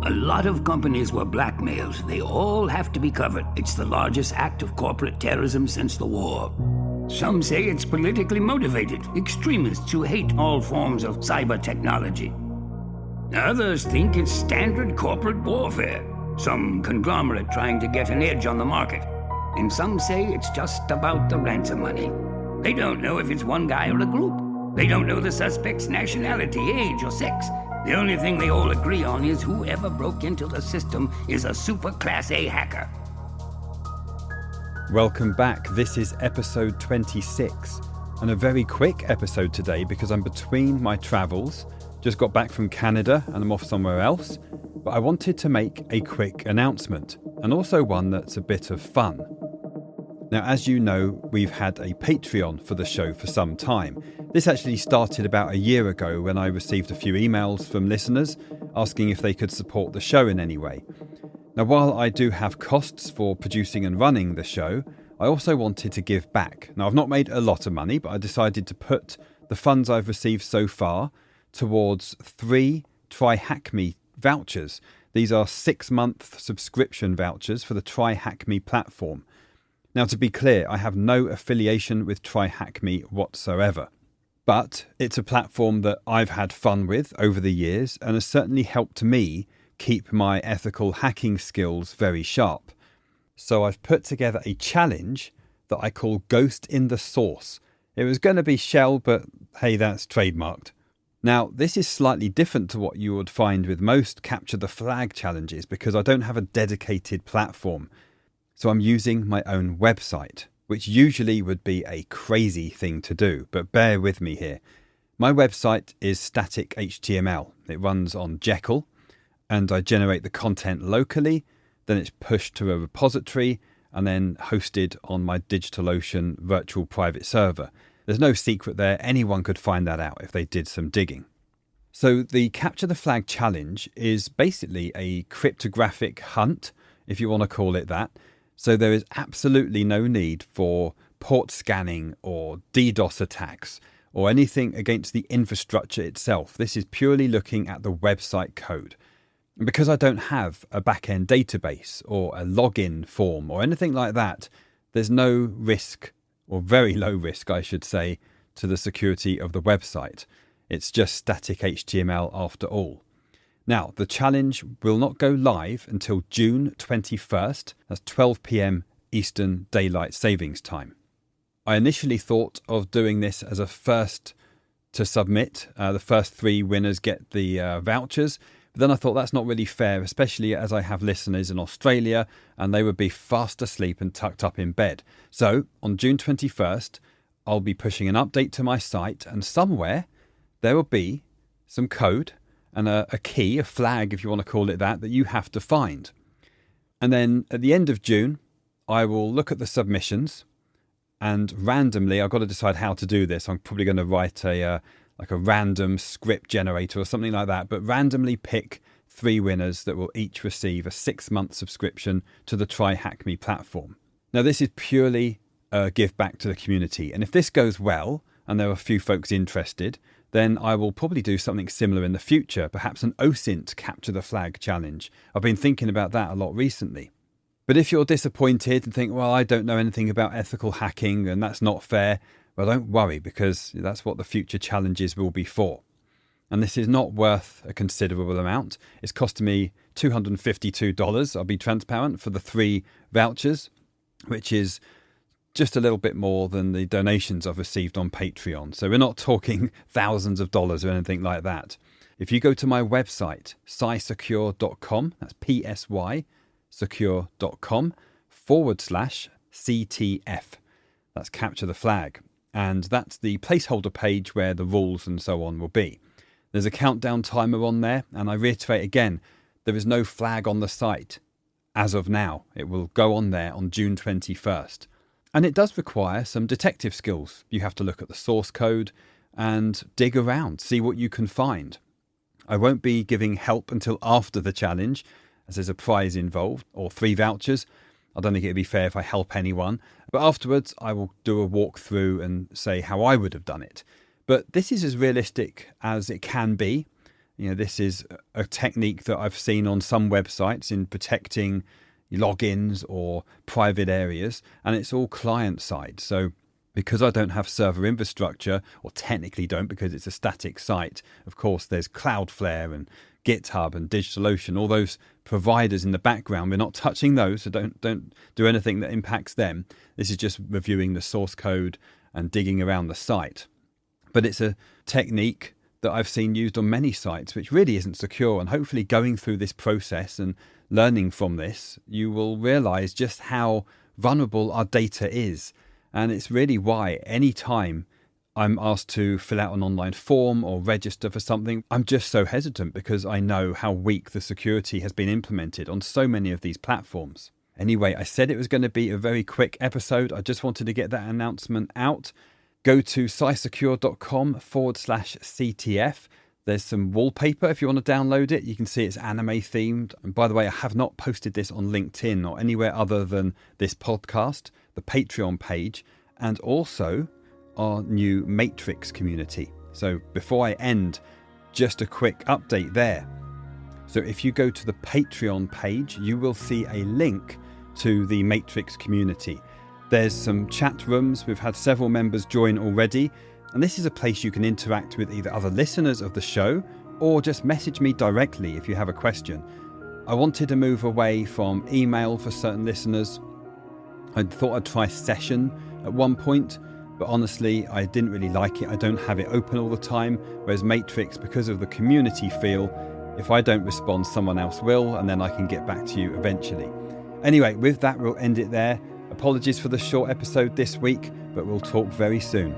A lot of companies were blackmailed. They all have to be covered. It's the largest act of corporate terrorism since the war. Some say it's politically motivated, extremists who hate all forms of cyber technology. Others think it's standard corporate warfare, some conglomerate trying to get an edge on the market. And some say it's just about the ransom money. They don't know if it's one guy or a group. They don't know the suspect's nationality, age, or sex. The only thing they all agree on is whoever broke into the system is a super Class A hacker. Welcome back. This is episode 26, and a very quick episode today because I'm between my travels. Just got back from Canada and I'm off somewhere else, but I wanted to make a quick announcement, and also one that's a bit of fun. Now, as you know, we've had a Patreon for the show for some time. This actually started about a year ago when I received a few emails from listeners asking if they could support the show in any way. Now, while I do have costs for producing and running the show, I also wanted to give back. Now, I've not made a lot of money, but I decided to put the funds I've received so far towards 3 TryHackMe vouchers. These are 6-month subscription vouchers for the TryHackMe platform. Now, to be clear, I have no affiliation with TryHackMe whatsoever. But it's a platform that I've had fun with over the years and has certainly helped me keep my ethical hacking skills very sharp. So I've put together a challenge that I call Ghost in the Source. It was going to be Shell, but hey, that's trademarked. Now, this is slightly different to what you would find with most Capture the Flag challenges because I don't have a dedicated platform. So I'm using my own website, which usually would be a crazy thing to do, but bear with me here. My website is static HTML. It runs on Jekyll, and I generate the content locally, then it's pushed to a repository, and then hosted on my DigitalOcean virtual private server. There's no secret there. Anyone could find that out if they did some digging. So the Capture the Flag challenge is basically a cryptographic hunt, if you want to call it that. So there is absolutely no need for port scanning or DDoS attacks or anything against the infrastructure itself. This is purely looking at the website code. And because I don't have a back-end database or a login form or anything like that, there's no risk, or very low risk, I should say, to the security of the website. It's just static HTML after all. Now, the challenge will not go live until June 21st. That's 12 p.m. Eastern Daylight Savings Time. I initially thought of doing this as a first to submit. The first 3 winners get the vouchers. But then I thought that's not really fair, especially as I have listeners in Australia and they would be fast asleep and tucked up in bed. So on June 21st, I'll be pushing an update to my site, and somewhere there will be some code and a key, a flag, if you want to call it that you have to find. And then at the end of June, I will look at the submissions, and randomly, I've got to decide how to do this. I'm probably going to write a random script generator or something like that, but randomly pick 3 winners that will each receive a 6-month subscription to the TryHackMe platform. Now, this is purely a give back to the community, and if this goes well, and there are a few folks interested, then I will probably do something similar in the future, perhaps an OSINT Capture the Flag challenge. I've been thinking about that a lot recently. But if you're disappointed and think, well, I don't know anything about ethical hacking and that's not fair, well, don't worry, because that's what the future challenges will be for. And this is not worth a considerable amount. It's costing me $252, I'll be transparent, for the 3 vouchers, which is just a little bit more than the donations I've received on Patreon. So we're not talking thousands of dollars or anything like that. If you go to my website, psysecure.com, that's PSY, secure.com/CTF. That's Capture the Flag. And that's the placeholder page where the rules and so on will be. There's a countdown timer on there, and I reiterate again, there is no flag on the site as of now. It will go on there on June 21st. And it does require some detective skills. You have to look at the source code and dig around, see what you can find. I won't be giving help until after the challenge, as there's a prize involved, or 3 vouchers. I don't think it'd be fair if I help anyone. But afterwards, I will do a walkthrough and say how I would have done it. But this is as realistic as it can be. This is a technique that I've seen on some websites in protecting logins or private areas, and it's all client side. So because I don't have server infrastructure, or technically don't because it's a static site, of course there's Cloudflare and GitHub and DigitalOcean, all those providers in the background. We're not touching those, so don't do anything that impacts them. This is just reviewing the source code and digging around the site. But it's a technique that I've seen used on many sites, which really isn't secure. And hopefully going through this process and learning from this, you will realize just how vulnerable our data is. And it's really why any time I'm asked to fill out an online form or register for something, I'm just so hesitant because I know how weak the security has been implemented on so many of these platforms. Anyway, I said it was going to be a very quick episode. I just wanted to get that announcement out. Go to scisecure.com/CTF. There's some wallpaper if you want to download it. You can see it's anime themed. And by the way, I have not posted this on LinkedIn or anywhere other than this podcast, the Patreon page, and also our new Matrix community. So before I end, just a quick update there. So if you go to the Patreon page, you will see a link to the Matrix community. There's some chat rooms. We've had several members join already. And this is a place you can interact with either other listeners of the show or just message me directly if you have a question. I wanted to move away from email for certain listeners. I thought I'd try session at one point, but honestly, I didn't really like it. I don't have it open all the time, whereas Matrix, because of the community feel, if I don't respond, someone else will, and then I can get back to you eventually. Anyway, with that, we'll end it there. Apologies for the short episode this week, but we'll talk very soon.